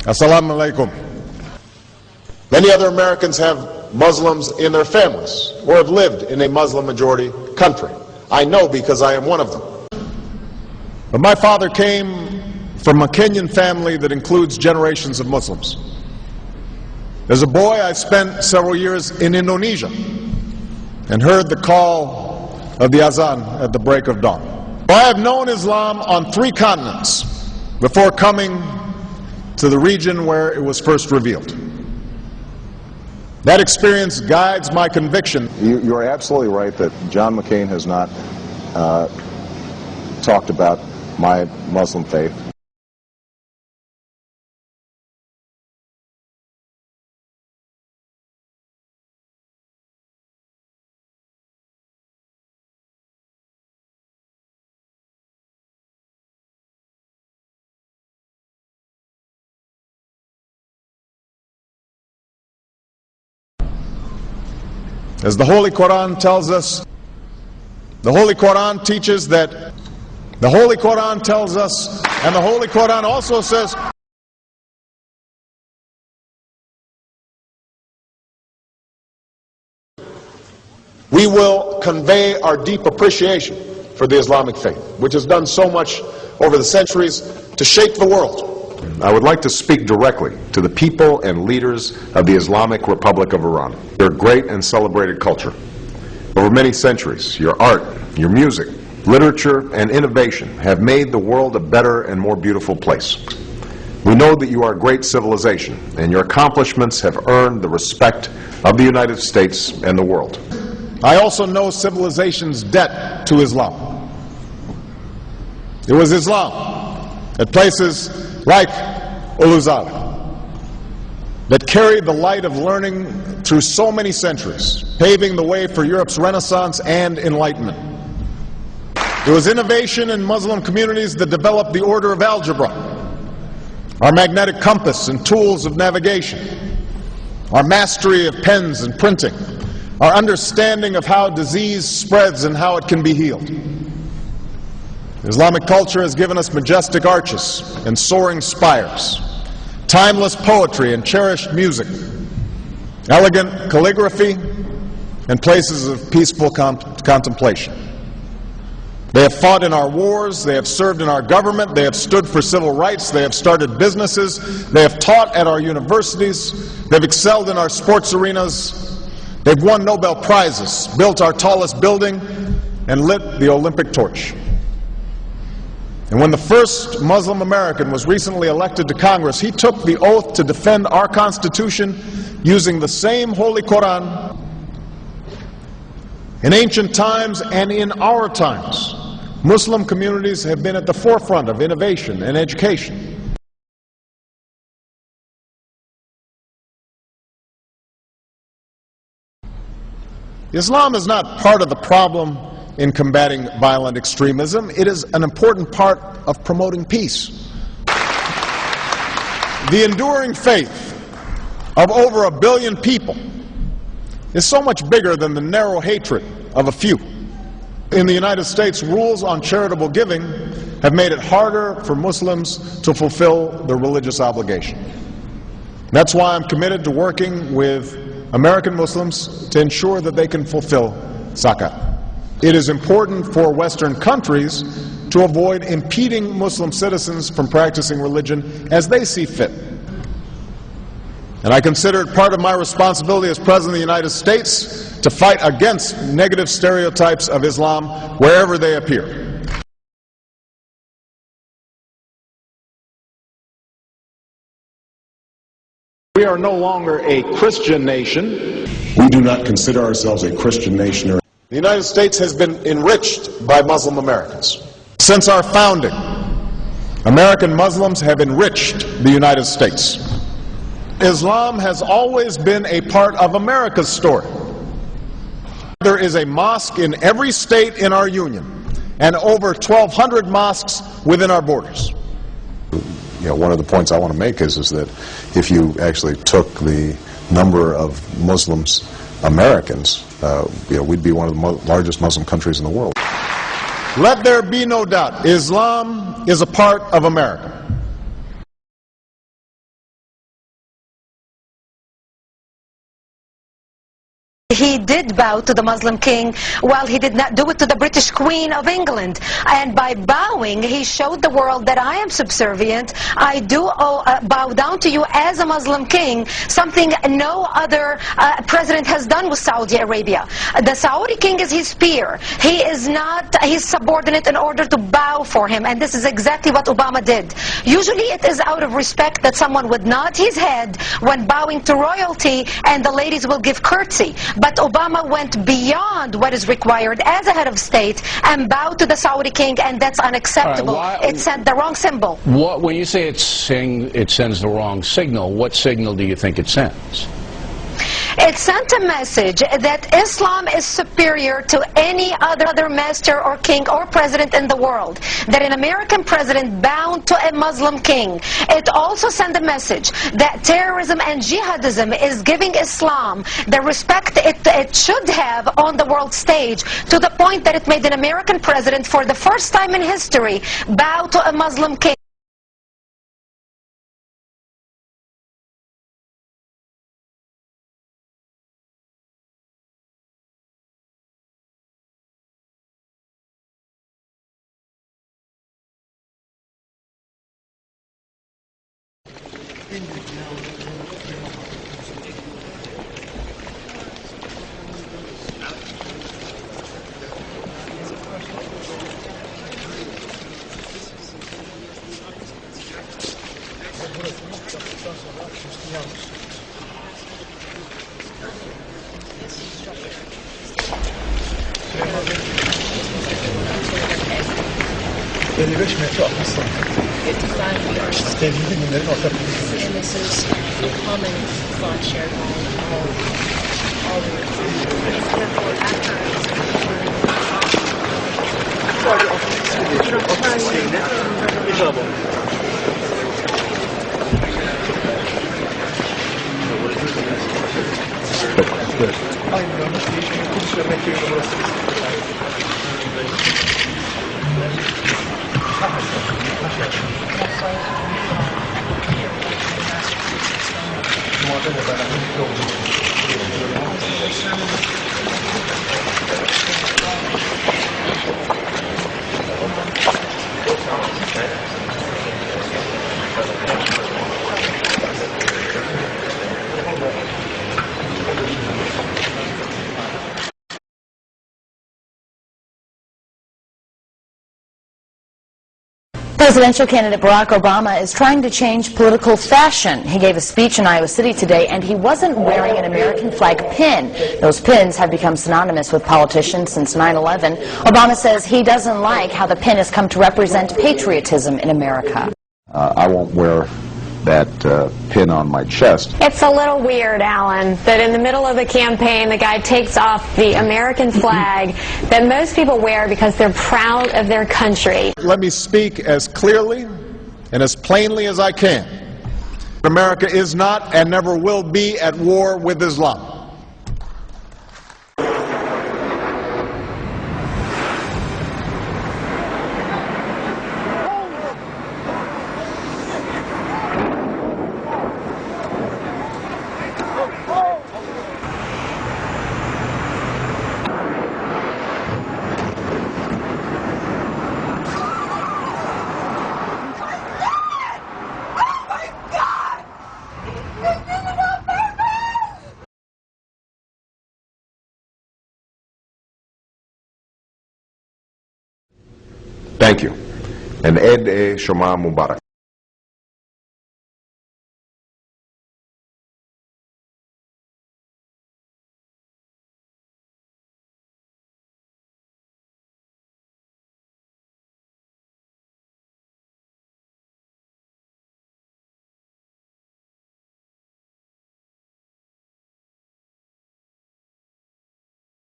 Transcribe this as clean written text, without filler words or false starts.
Assalamu alaikum. Many other Americans have Muslims in their families or have lived in a Muslim-majority country. I know because I am one of them. But my father came from a Kenyan family that includes generations of Muslims. As a boy, I spent several years in Indonesia and heard the call of the azan at the break of dawn. I have known Islam on 3 continents before coming to the region where it was first revealed. That experience guides my conviction. You're absolutely right that John McCain has not talked about my Muslim faith. As the Holy Quran tells us, the Holy Quran teaches that, the Holy Quran tells us, and the Holy Quran also says, we will convey our deep appreciation for the Islamic faith, which has done so much over the centuries to shape the world. I would like to speak directly to the people and leaders of the Islamic Republic of Iran. Your great and celebrated culture. Over many centuries, your art, your music, literature, and innovation have made the world a better and more beautiful place. We know that you are a great civilization, and your accomplishments have earned the respect of the United States and the world. I also know civilization's debt to Islam. It was Islam at places like Uluzala that carried the light of learning through so many centuries, paving the way for Europe's Renaissance and Enlightenment. It was innovation in Muslim communities that developed the order of algebra, our magnetic compass and tools of navigation, our mastery of pens and printing, our understanding of how disease spreads and how it can be healed. Islamic culture has given us majestic arches and soaring spires, timeless poetry and cherished music, elegant calligraphy, and places of peaceful contemplation. They have fought in our wars, they have served in our government, they have stood for civil rights, they have started businesses, they have taught at our universities, they've excelled in our sports arenas, they've won Nobel Prizes, built our tallest building, and lit the Olympic torch. And when the first Muslim American was recently elected to Congress, he took the oath to defend our Constitution using the same Holy Quran. In ancient times and in our times, Muslim communities have been at the forefront of innovation and education. Islam is not part of the problem in combating violent extremism. It is an important part of promoting peace. The enduring faith of over 1 billion people is so much bigger than the narrow hatred of a few. In the United States, rules on charitable giving have made it harder for Muslims to fulfill their religious obligation. That's why I'm committed to working with American Muslims to ensure that they can fulfill zakat. It is important for Western countries to avoid impeding Muslim citizens from practicing religion as they see fit. And I consider it part of my responsibility as President of the United States to fight against negative stereotypes of Islam wherever they appear. We are no longer a Christian nation. We do not consider ourselves a Christian nation. The United States has been enriched by Muslim Americans. Since our founding, American Muslims have enriched the United States. Islam has always been a part of America's story. There is a mosque in every state in our union, and over 1,200 mosques within our borders. One of the points I want to make is that if you actually took the number of Muslims Americans, we'd be one of the largest Muslim countries in the world. Let there be no doubt, Islam is a part of America. he did bow to the Muslim king, while he did not do it to the British Queen of England. And by bowing, he showed the world that I am subservient. I do bow down to you as a Muslim king, something no other president has done with Saudi Arabia. The Saudi king is his peer. He is not his subordinate in order to bow for him, and this is exactly what Obama did. Usually it is out of respect that someone would nod his head when bowing to royalty, and the ladies will give curtsy. But Obama went beyond what is required as a head of state and bowed to the Saudi king, and that's unacceptable. It sent the wrong symbol. When you say it sends the wrong signal, what signal do you think it sends? It sent a message that Islam is superior to any other master or king or president in the world, that an American president bowed to a Muslim king. It also sent a message that terrorism and jihadism is giving Islam the respect it should have on the world stage, to the point that it made an American president, for the first time in history, bow to a Muslim king. And this is a common thought shared by all the it's therefore Presidential candidate Barack Obama is trying to change political fashion. He gave a speech in Iowa City today, and he wasn't wearing an American flag pin. Those pins have become synonymous with politicians since 9/11. Obama says he doesn't like how the pin has come to represent patriotism in America. I won't wear that pin on my chest. It's a little weird, Alan, that in the middle of the campaign the guy takes off the American flag that most people wear because they're proud of their country. Let me speak as clearly and as plainly as I can. America is not and never will be at war with Islam. Thank you. And Eid Shoma Mubarak.